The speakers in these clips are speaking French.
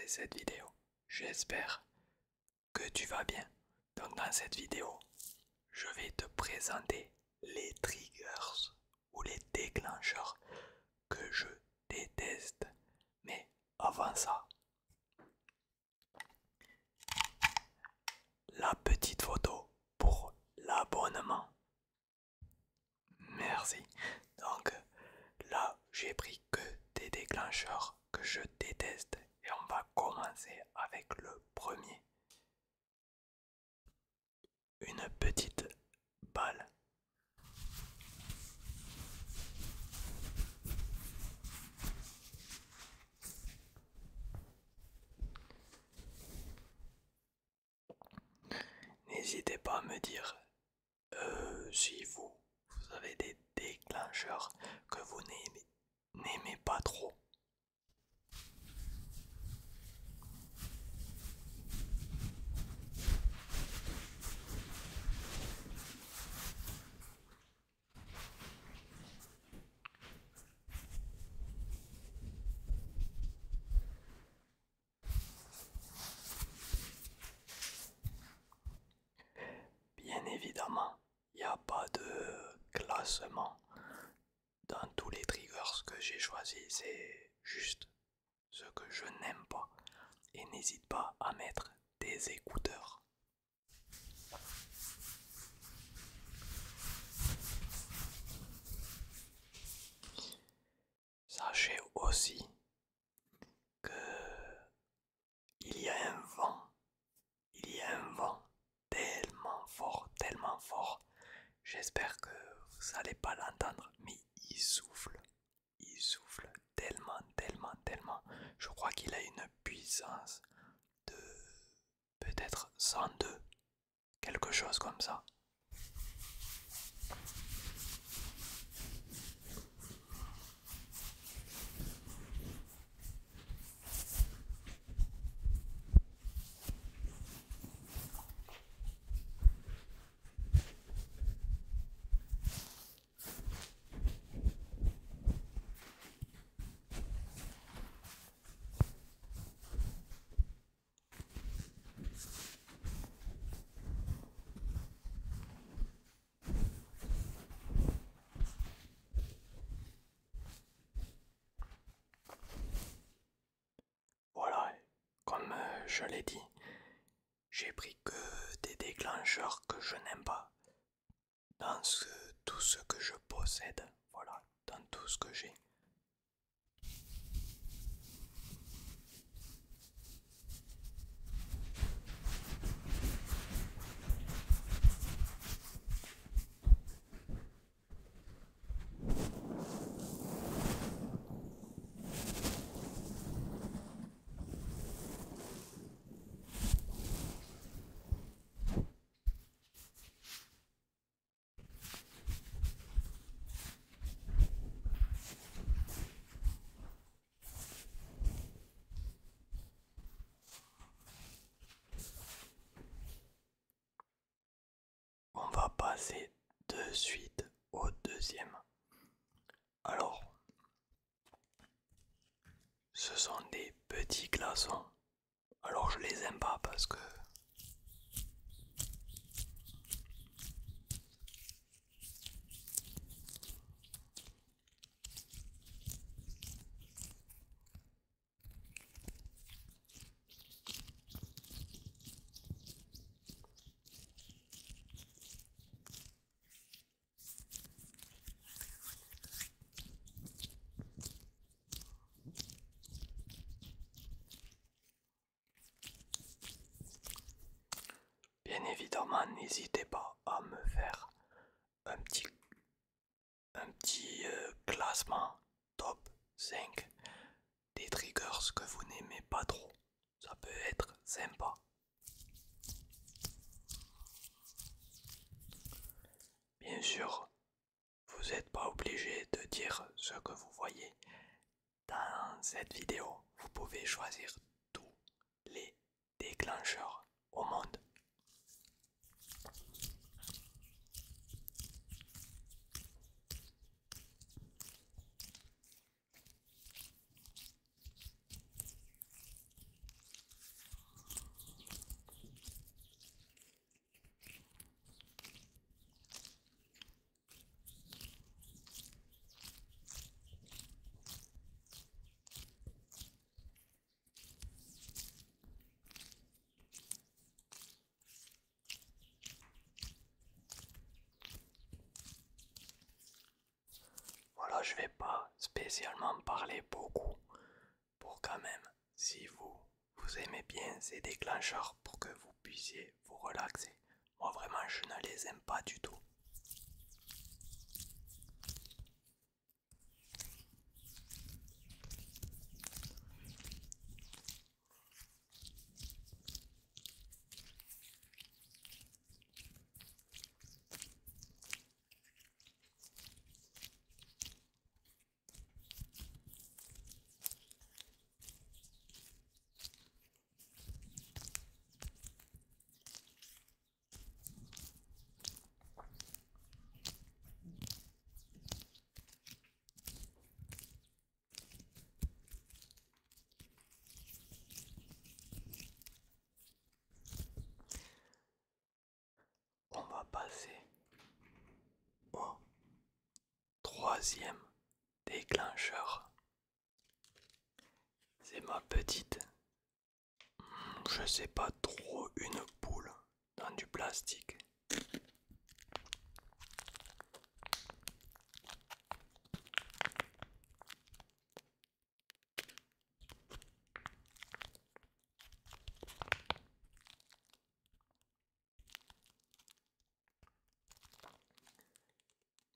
commencer cette vidéo. J'espère que tu vas bien. Donc dans cette vidéo, je vais te présenter les triggers ou les déclencheurs que je déteste. Mais avant ça, la petite photo pour l'abonnement. Merci. Donc là, j'ai pris que des déclencheurs que je déteste et on va commencer avec le premier. Une petite balle. N'hésitez pas à me dire si vous avez des déclencheurs que vous n'aimez pas trop. Bien évidemment, il n'y a pas de classement dans tous les triggers que j'ai choisis, c'est juste ce que je n'aime pas. Et n'hésite pas à mettre des écouteurs. Sachez aussi que il y a un vent, il y a un vent tellement fort. J'espère que vous n'allez pas l'entendre, mais il souffle tellement. Je crois qu'il a une puissance de peut-être 102, quelque chose comme ça. Voilà, comme je l'ai dit, j'ai pris que des déclencheurs que je n'aime pas dans tout ce que je possède. Voilà, dans tout ce que j'ai. On va passer de suite au deuxième. Alors, ce sont des petits glaçons. Alors je les aime pas parce que bien évidemment n'hésitez pas à me faire un petit, classement top 5 des triggers que vous n'aimez pas trop. Ça peut être sympa. Bien sûr, vous n'êtes pas obligé de dire ce que vous voyez dans cette vidéo. Vous pouvez choisir tous les déclencheurs au monde. je vais pas spécialement parler beaucoup pour quand même, si vous aimez bien ces déclencheurs pour que vous puissiez vous relaxer. Moi vraiment je ne les aime pas du tout. On va passer au troisième déclencheur. C'est ma petite, je sais pas trop, une boule dans du plastique.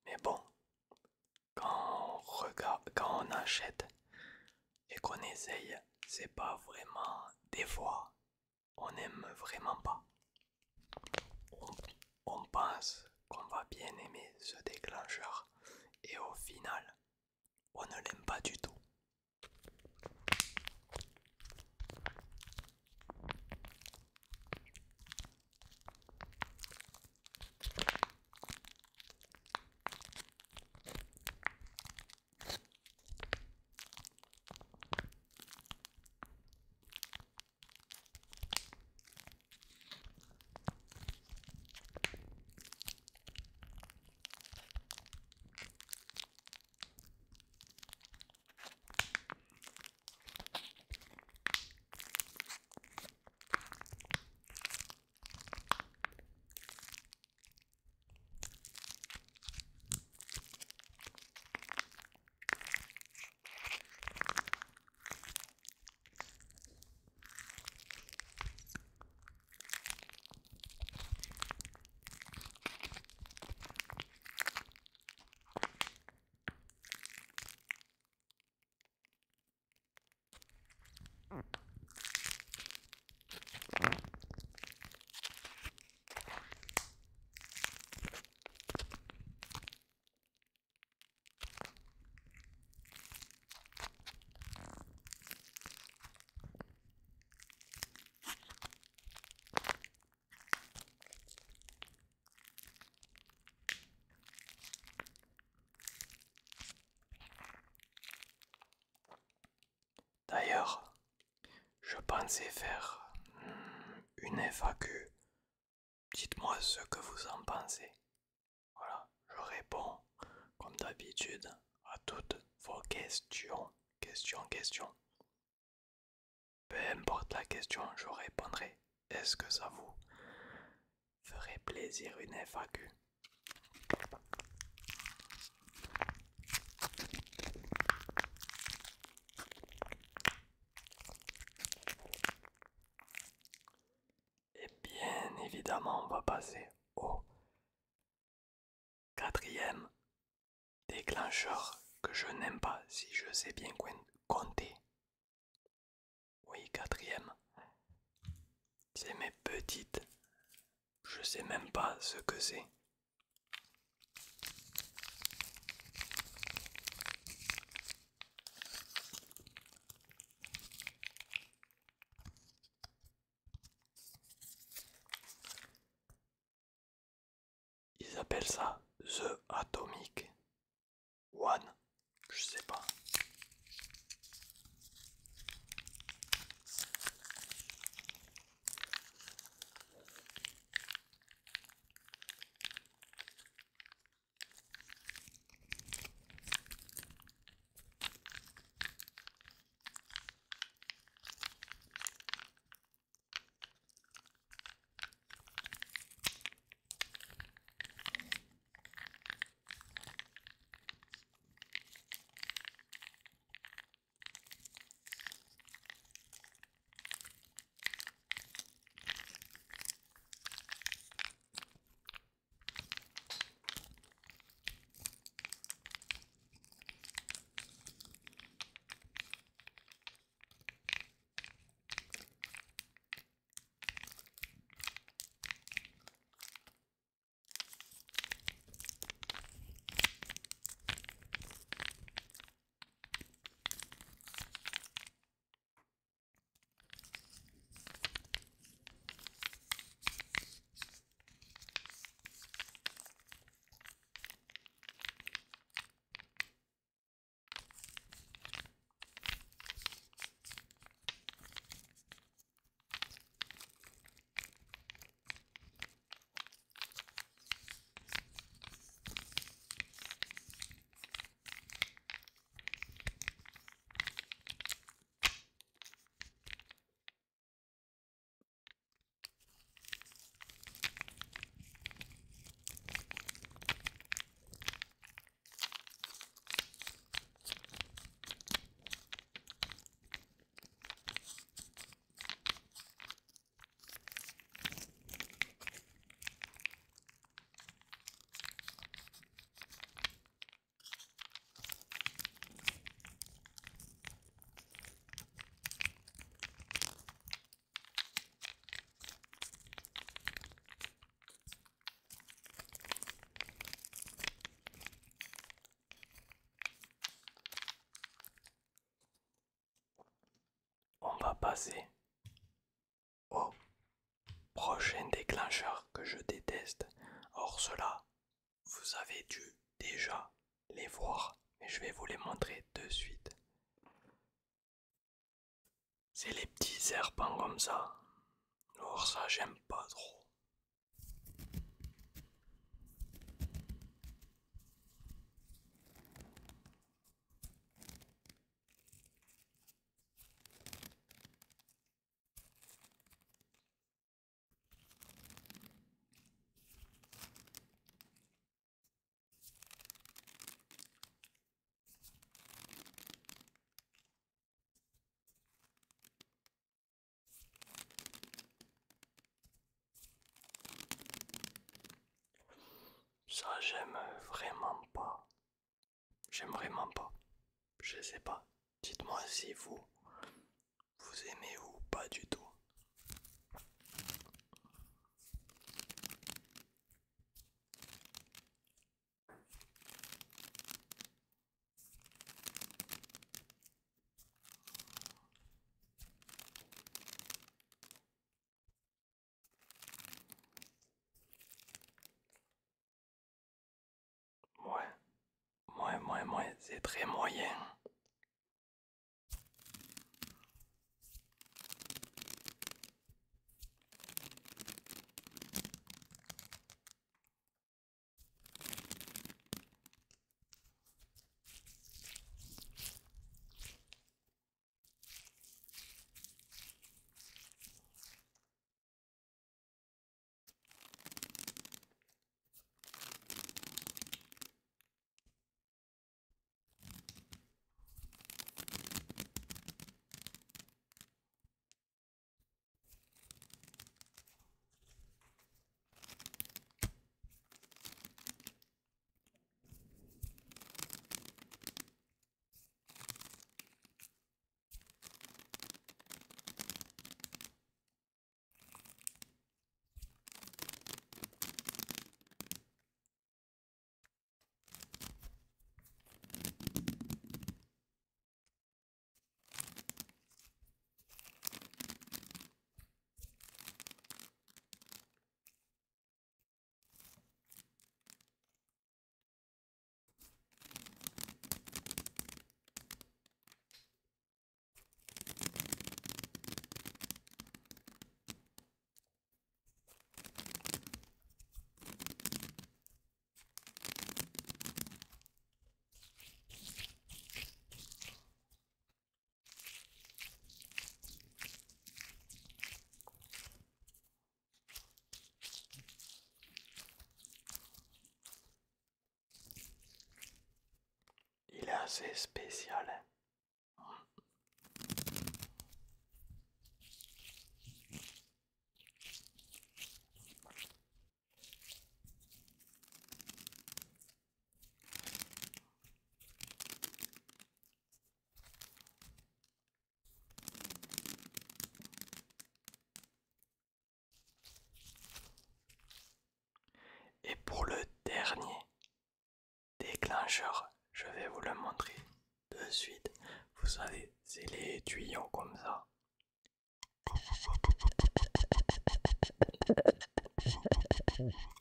Mais bon, quand on achète et qu'on essaye, c'est pas vraiment des fois, on n'aime vraiment pas. On, on pense qu'on va bien aimer ce déclencheur et au final, on ne l'aime pas du tout. D'ailleurs, je pensais faire une FAQ. Dites-moi ce que vous en pensez. Voilà, je réponds comme d'habitude à toutes vos questions. Questions. Peu importe la question, je répondrai. Est-ce que ça vous ferait plaisir une FAQ? Et bien évidemment, on va passer au quatrième déclencheur que je n'aime pas si je sais bien compter. Oui, quatrième. C'est mes petites. Je sais même pas ce que c'est. Ils appellent ça The Atomic One. Je sais pas. passer au prochain déclencheur que je déteste. Or cela, vous avez dû déjà les voir, mais je vais vous les montrer de suite. C'est les petits serpents comme ça. Alors ça, j'aime pas trop. Ça, j'aime vraiment pas. J'aime vraiment pas. Je sais pas. Dites-moi si vous aimez ou pas du tout. C'est très moyen. Il est assez spécial. Et pour le dernier déclencheur, je vais vous le montrer de suite. Vous savez, c'est les tuyaux comme ça.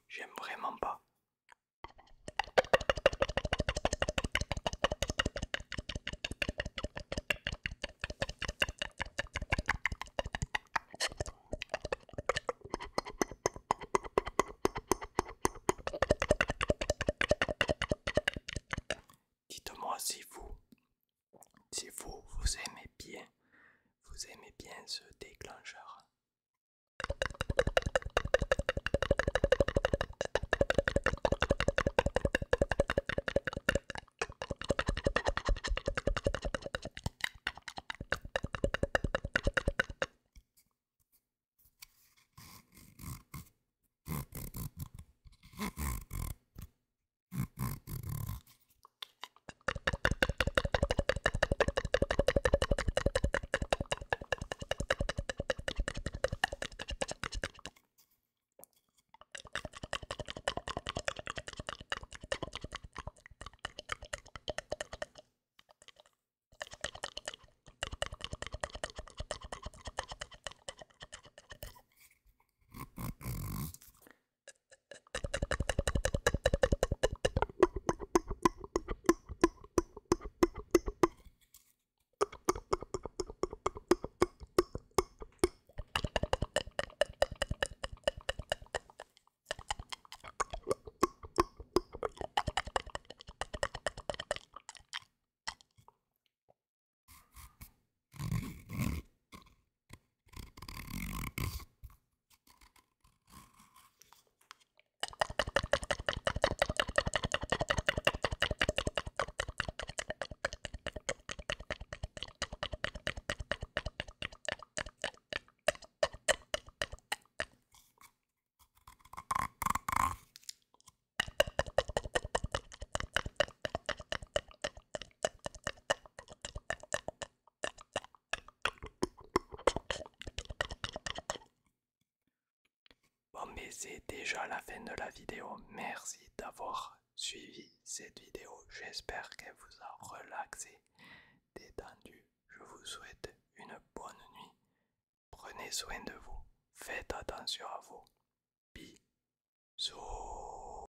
J'aime vraiment pas. Dites-moi si vous aimez bien, vous Et c'est déjà la fin de la vidéo. Merci d'avoir suivi cette vidéo. J'espère qu'elle vous a relaxé, détendu. Je vous souhaite une bonne nuit. Prenez soin de vous. Faites attention à vous. Bisous.